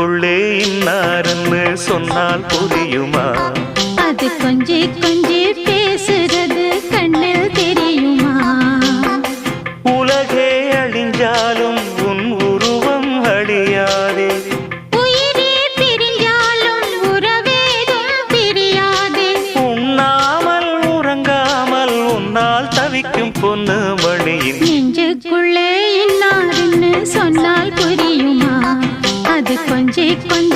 நெஞ்சுக்குள்ளே இன்னாருன்னு சொன்னால் புரியுமா? அது கொஞ்சி கொஞ்சி பேசுறது கண்ணில் தெரியுமா? உலகே அழிஞ்சாலும் உன் உருவம் அழியாதே, உயிரே பிரிஞ்சாலும் உறவேதும் பிரியாதே. உண்ணாமல் உறங்காமல் உன்னால் தவிக்கும் பொண்ணு மணியின் நெஞ்சுக்குள்ளே இன்னாருன்னு சொன்னால் புரியுமா? அது கொஞ்சி கொஞ்சி